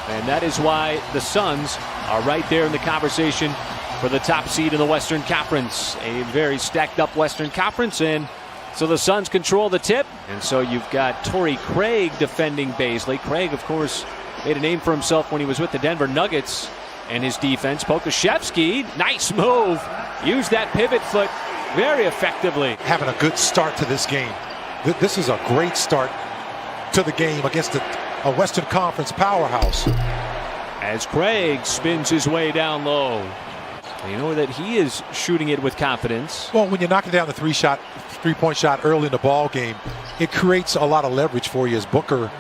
And that is why the Suns are right there in the conversation for the top seed in the Western Conference. A very stacked up Western Conference, and so the Suns control the tip. And so you've got Torrey Craig defending Bazley. Craig, of course, made a name for himself when he was with the Denver Nuggets and his defense. Pokashevsky, nice move. Used that pivot foot very effectively. Having a good start to this game. This is a great start to the game against a Western Conference powerhouse. As Craig spins his way down low. You know that he is shooting it with confidence. Well, when you're knocking down the three-point shot early in the ball game, it creates a lot of leverage for you as Booker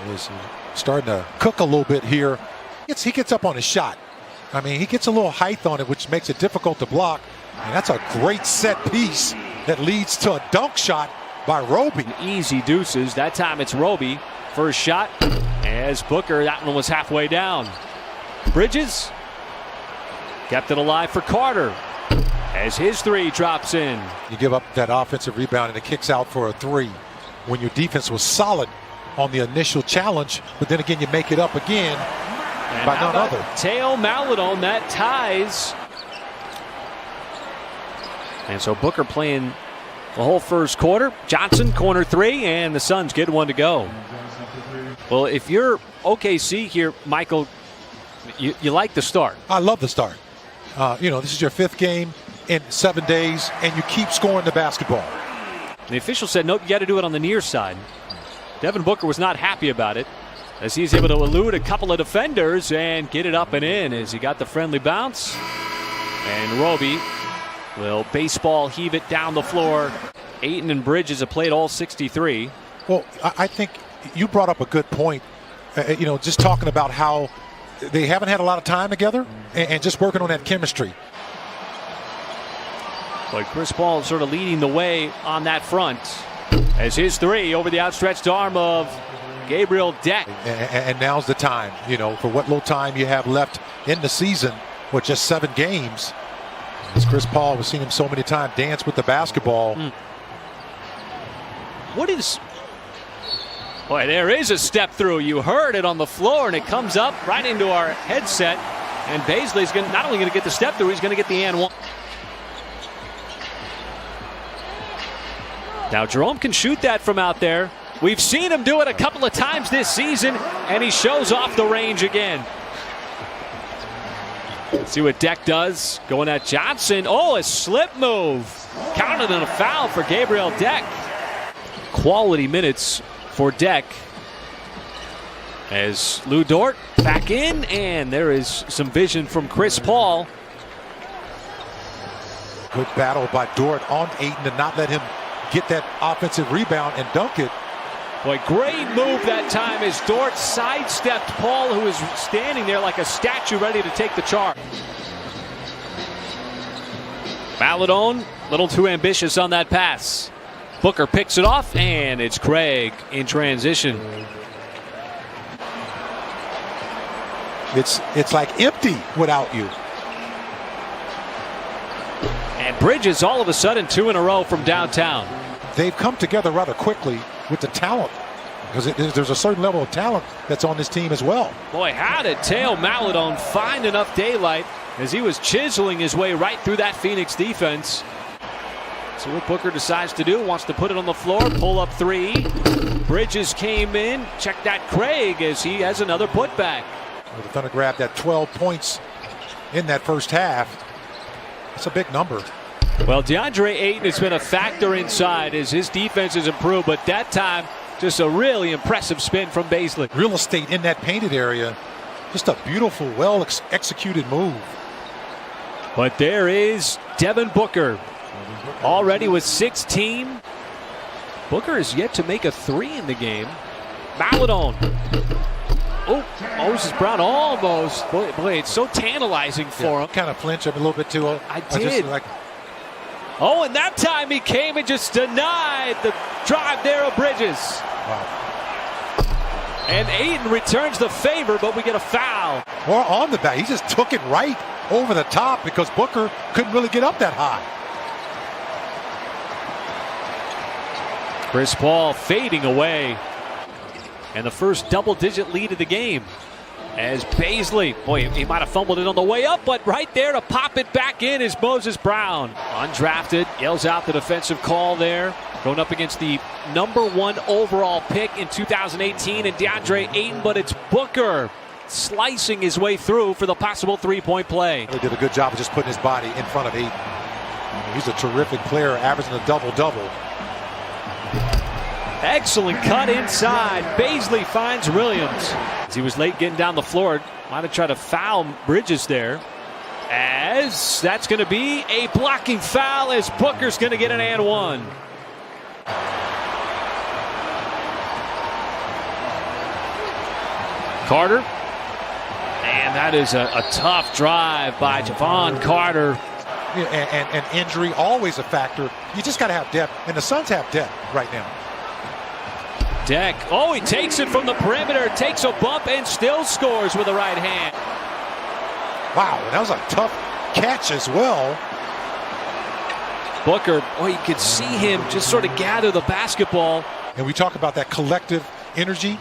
is starting to cook a little bit here. He gets up on his shot. I mean, he gets a little height on it, which makes it difficult to block. And that's a great set piece that leads to a dunk shot by Roby. Easy deuces. That time it's Roby. First shot as Booker, that one was halfway down. Bridges kept it alive for Carter as his three drops in. You give up that offensive rebound and it kicks out for a three when your defense was solid on the initial challenge, but then again you make it up again by none other. Teo Maladon, that ties. And so Booker playing the whole first quarter. Johnson, corner three, and the Suns get one to go. Well, if you're OKC here, Michael, you like the start. I love the start. This is your fifth game in 7 days, and you keep scoring the basketball. The official said, nope, you got to do it on the near side. Devin Booker was not happy about it, as he's able to elude a couple of defenders and get it up and in as he got the friendly bounce. And Roby will baseball heave it down the floor. Ayton and Bridges have played all 63. Well, I think you brought up a good point, just talking about how they haven't had a lot of time together and just working on that chemistry. But Chris Paul is sort of leading the way on that front as his three over the outstretched arm of Gabriel Deck. And now's the time, for what little time you have left in the season with just 7 games. As Chris Paul, we've seen him so many times dance with the basketball. What is... Boy, there is a step through. You heard it on the floor, and it comes up right into our headset. And Bazley's not only going to get the step through, he's going to get the and one. Now, Jerome can shoot that from out there. We've seen him do it a couple of times this season, and he shows off the range again. See what Deck does. Going at Johnson. Oh, a slip move. Counted on a foul for Gabriel Deck. Quality minutes for Deck. As Lou Dort back in, and there is some vision from Chris Paul. Good battle by Dort on Ayton to not let him get that offensive rebound and dunk it. Boy, great move that time as Dort sidestepped Paul, who was standing there like a statue ready to take the charge. Maladon, a little too ambitious on that pass. Booker picks it off, and it's Craig in transition. It's like empty without you. And Bridges all of a sudden 2 in a row from downtown. They've come together rather quickly with the talent, because there's a certain level of talent that's on this team as well. Boy, how did Teo Maladon find enough daylight as he was chiseling his way right through that Phoenix defense. So what Booker decides to do, wants to put it on the floor, pull up three. Bridges came in, check that Craig as he has another putback. The Thunder grabbed that 12 points in that first half. That's a big number. Well, DeAndre Ayton has been a factor inside as his defense has improved, but that time just a really impressive spin from Bazley. Real estate in that painted area. Just a beautiful, well executed move. But there is Devin Booker, already with 16. Booker is yet to make a 3 in the game. Maladon. Oh, Moses Brown almost. Boy, it's so tantalizing for him. Kind of flinch a little bit too. I did. Oh, and that time he came and just denied the drive there of Bridges. Wow. And Ayton returns the favor, but we get a foul. Or on the back. He just took it right over the top because Booker couldn't really get up that high. Chris Paul fading away. And the first double-digit lead of the game. as Baisley, boy, he might have fumbled it on the way up, but right there to pop it back in is Moses Brown. Undrafted, yells out the defensive call there. Going up against the #1 overall pick in 2018 and DeAndre Ayton, but it's Booker slicing his way through for the possible three-point play. He did a good job of just putting his body in front of Ayton. He's a terrific player, averaging a double-double. Excellent cut inside. Baisley finds Williams. As he was late getting down the floor, might have tried to foul Bridges there. As that's going to be a blocking foul as Booker's going to get an and one. Carter. And that is a tough drive by Javon Carter. And injury, always a factor. You just got to have depth, and the Suns have depth right now. Deck. Oh, he takes it from the perimeter, takes a bump, and still scores with the right hand. Wow, that was a tough catch as well. Booker, oh, you could see him just sort of gather the basketball. And we talk about that collective energy.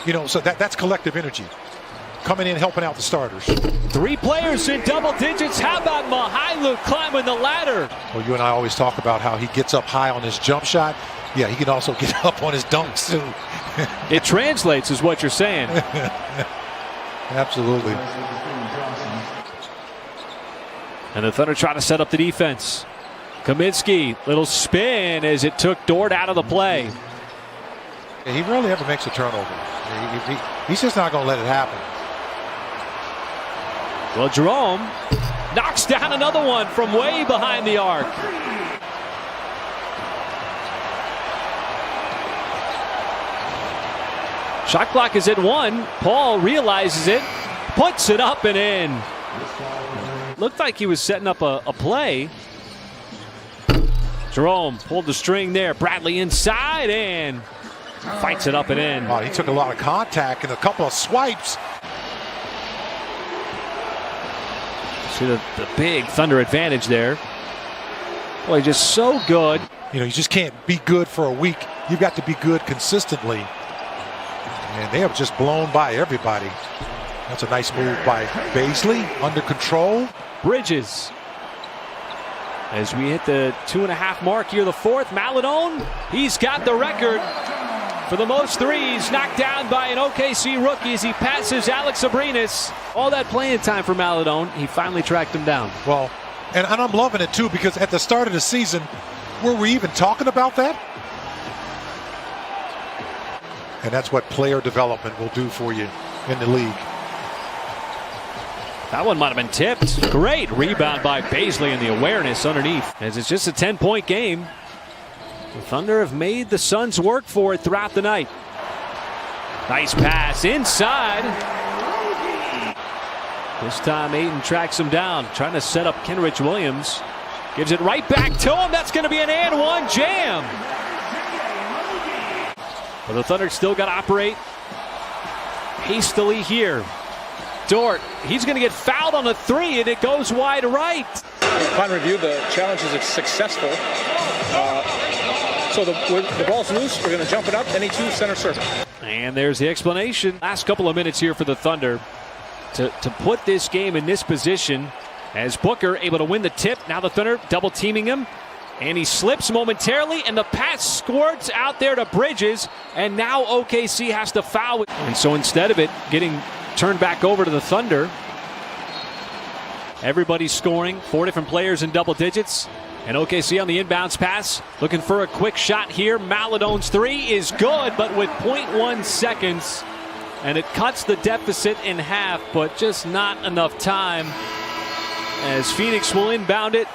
You know, so that's collective energy. Coming in, helping out the starters. 3 players in double digits. How about Mihailu climbing the ladder? Well, you and I always talk about how he gets up high on his jump shot. Yeah, he can also get up on his dunks, too. It translates, is what you're saying. Absolutely. And the Thunder try to set up the defense. Kaminsky, little spin as it took Dort out of the play. He rarely ever makes a turnover. He's just not going to let it happen. Well, Jerome knocks down another one from way behind the arc. Shot clock is at 1. Paul realizes it, puts it up and in. Looked like he was setting up a play. Jerome pulled the string there. Bradley inside and fights it up and in. Oh, he took a lot of contact and a couple of swipes. See the big Thunder advantage there. Boy, just so good. You know, you just can't be good for a week. You've got to be good consistently. And they have just blown by everybody. That's a nice move by Baisley, under control. Bridges. As we hit the 2.5 mark here, the fourth, Maladone, he's got the record for the most threes knocked down by an OKC rookie as he passes Alex Abrinas. All that playing time for Maladone, he finally tracked him down. Well, and I'm loving it too, because at the start of the season, were we even talking about that? And that's what player development will do for you in the league. That one might have been tipped. Great rebound by Baisley and the awareness underneath. As it's just a 10-point game. The Thunder have made the Suns work for it throughout the night. Nice pass inside. This time Ayton tracks him down, trying to set up Kenrich Williams. Gives it right back to him. That's going to be an and one jam. But the Thunder still got to operate hastily here. Dort, he's going to get fouled on the 3, and it goes wide right. Upon review, the challenge is successful. So the ball's loose. We're going to jump it up. Any 2 center circle. And there's the explanation. Last couple of minutes here for the Thunder to put this game in this position. As Booker able to win the tip. Now the Thunder double teaming him. And he slips momentarily, and the pass squirts out there to Bridges. And now OKC has to foul. And so instead of it getting turned back over to the Thunder, everybody's scoring. 4 different players in double digits. And OKC on the inbounds pass, looking for a quick shot here. Maladone's 3 is good, but with 0.1 seconds. And it cuts the deficit in half, but just not enough time. As Phoenix will inbound it.